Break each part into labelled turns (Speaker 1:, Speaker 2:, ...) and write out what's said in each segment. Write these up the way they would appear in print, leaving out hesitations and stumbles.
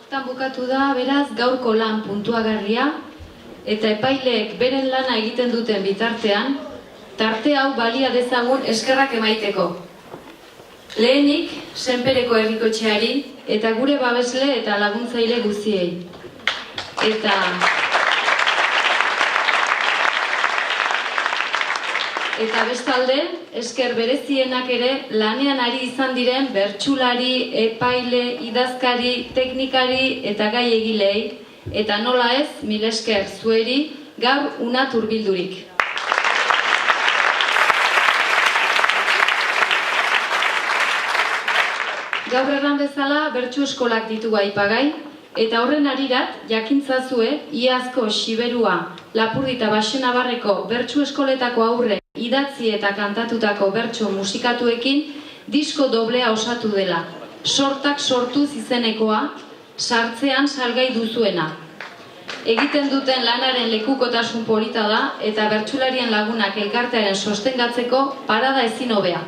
Speaker 1: Tan bukatu da, beraz, gaurko lan puntuagarria, eta epaileek beren lana egiten duten bitartean, tarte hau balia dezagun eskerrak emaiteko. Lehenik, Senpereko Herrikotxeari eta gure babesle eta laguntzaile guztiei. Eta bestalde, esker berezienak ere lanean ari izan diren bertsulari, epaile, idazkari, teknikari eta gai egilei, eta nola ez, mil esker zueri, gaur unat hurbildurik. Gaur erran bezala bertsu eskolak ditugu aipagai, eta horren arirat jakintzazue iazko Xiberua, Lapurdi eta Baxenabarreko bertsu eskoletako aurre idatzi eta kantatutako bertso musikatuekin disko doblea osatu dela. Sortak sortuz izenekoa, sartzean salgai duzuena. Egiten duten lanaren lekukotasun polita da eta bertsularien lagunak elkartearen sostengatzeko parada ezin hobea.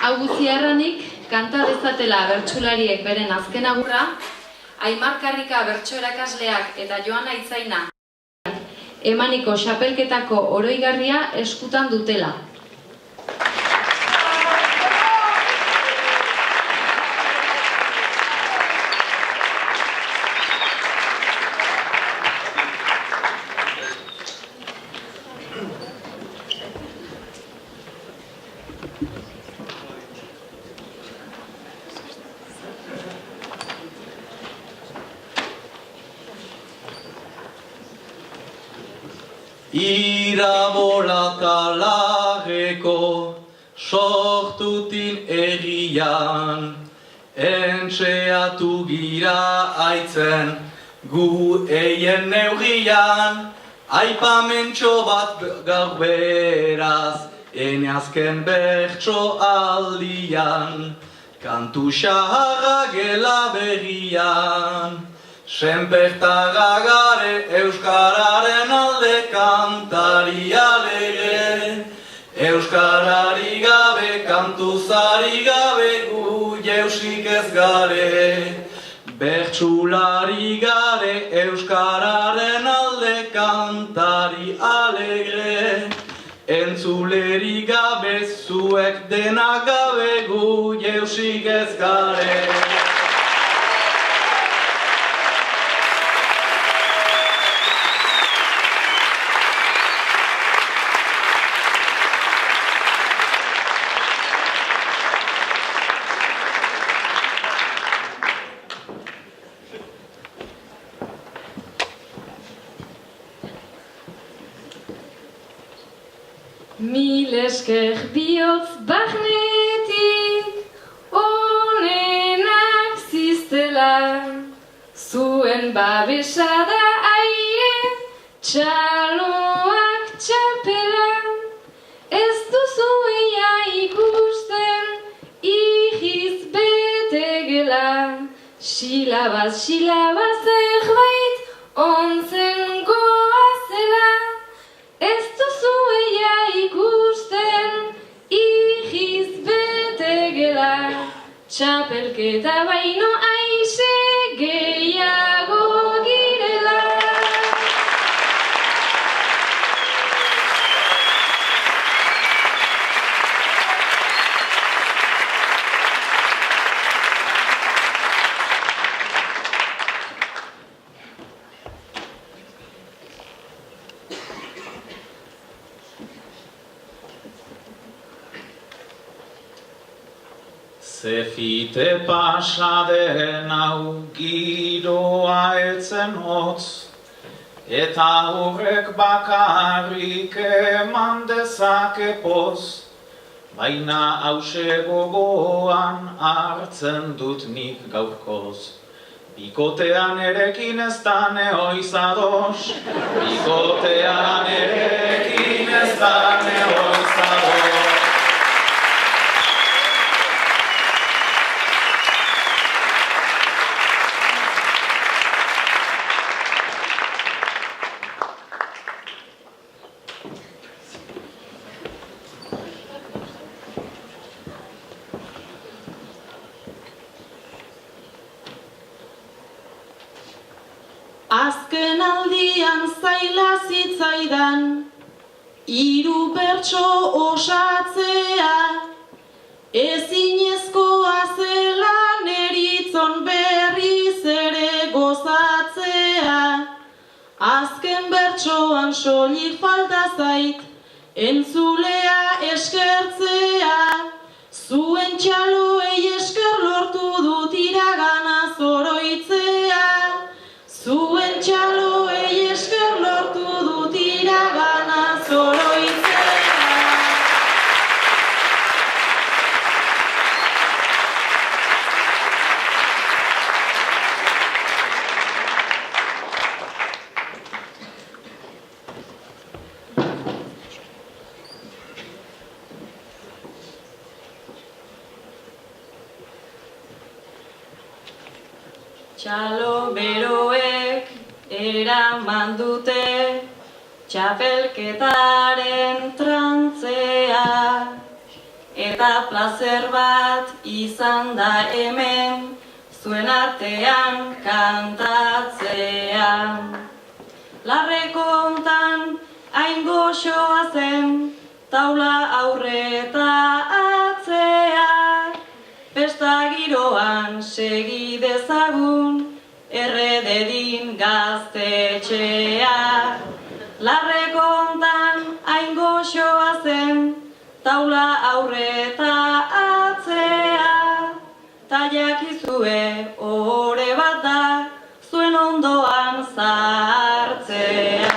Speaker 1: Hau guztia erranik, kanta dezatela bertsulariek beren azken agurra, Aimar Karrika bertso erakasleak eta Joana Itzaina emaniko xapelketako oroigarria eskutan dutela.
Speaker 2: Irabola talageko sortutin egian, entxeatu gira aitzen gu eien neugian, aipamentxo bat gaur beraz, ene azken bertso aldian, kantu xaharra gela berrian. Senpertarra gare euskararen alde kantari alegre, euskarari gabe kantuzari gabe gu jeusik ez gare. Bertsulari gare euskararen alde kantari alegre, entzuleri gabe zuek denak gabe gu jeusik ez gare.
Speaker 1: Mil esker bihotz barnetik, onenak ziztela, zuen babesada aie, txaloak txapela. Ez duzu eia ikusten, ihiz bete gela, silabaz zerbait, ontzen goazela. Ez duzu eia ikusten, ihiz bete gela, txapelketa baino aize gehiago girela.
Speaker 3: Zefite pasa den hau giroa etzen hotz, eta horrek bakarrik eman dezake poz, baina hause gogoan hartzen dut nik gaurkoz. Bikotean erekin ez da nehoiz ados, bikotean erekin ez da nehoiz ados.
Speaker 4: azken aldian zaila zitzaidan, hiru pertso osatzea, ezinezkoa zela neritzon berriz ere gozatzea. Azken bertsoan soilik falta zait, entzulea eskertzea. Zuen txaloei esker lortu dut iragana zoroitzea. Zuen txaloei esker lortu dut iragana zoroitzea. Txalo beroek eraman dute txapelketaren trantzea, eta plazer bat izan da hemen zuen artean kantatzea. Larreko hontan hain goxoa zen taula aurreta atzea. Festa giroan segi dezagun errededin gaztetxea. Larreko hontan hain goxoa zen taula aurreta atzea. Ta jakizue ohore bat da zuen ondoan sartzea.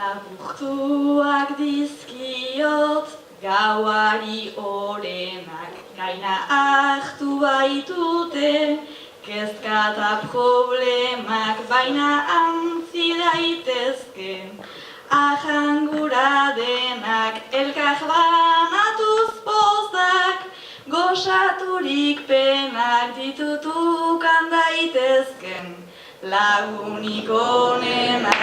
Speaker 4: Laburtuak dizkiot gauari orenak, gaina hartu baitute kezka eta problemak, baina antzi daitezke ahangura denak, elkar banatuz pozak, gozaturik penak ditutukan daitezken lagunik onenak.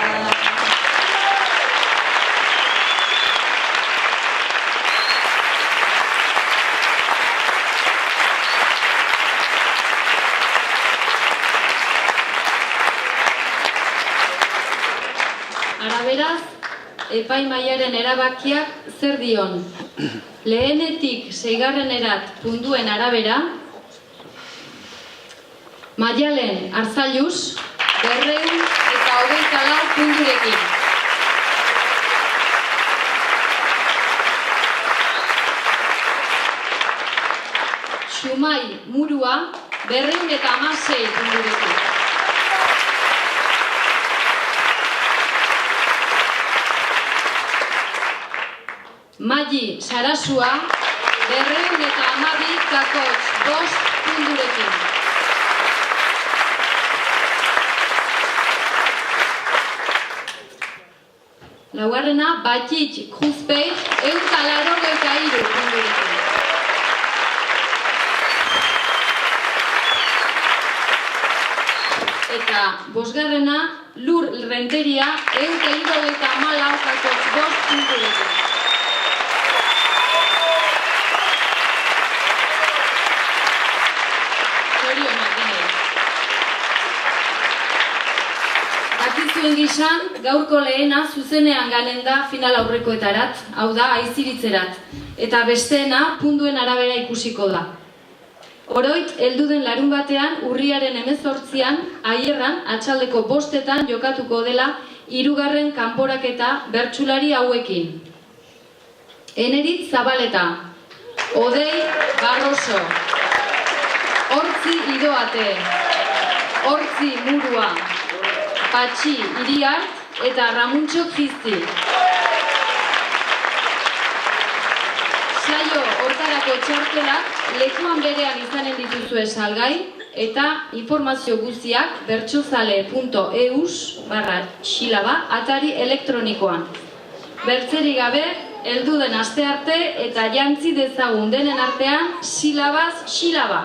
Speaker 1: Beraz, epaimahaiaren erabakiak zer dion? Lehenetik 6. puntuen arabera, Maialen Arzailuz 224 punturekin. Xumai Murua 216 punturekin. Magi Sarasua 212,5 punturekin. Laugarrena Batik Cruzpei 183 punturekin. Eta bosgarrena Lur Renteria 174,5 punturekin. Dakizuen gizan, gaurko lehena zuzenean ganen da final aurrekoetarat, hau da, aiziritzerat, eta besteena puntuen arabera ikusiko da. Oroit, helduden larun batean, urriaren 18an, Aierran, atxaldeko 5etan jokatuko dela 3. kanporaketa bertsulari hauekin. Eneritz Zabaleta, Odei Barroso, Hortzi Idoate, Hortzi Murua, Patxi Iriart eta Ramuntxo Gizti. Saio hortarako txartelak lekuan berean izanen dituzue salgai eta informazio guztiak bertsozale.eus/xilaba atari elektronikoan. Bertzerik gabe, heldu den aste arte eta jantzi dezagun denen artean silabaz silaba.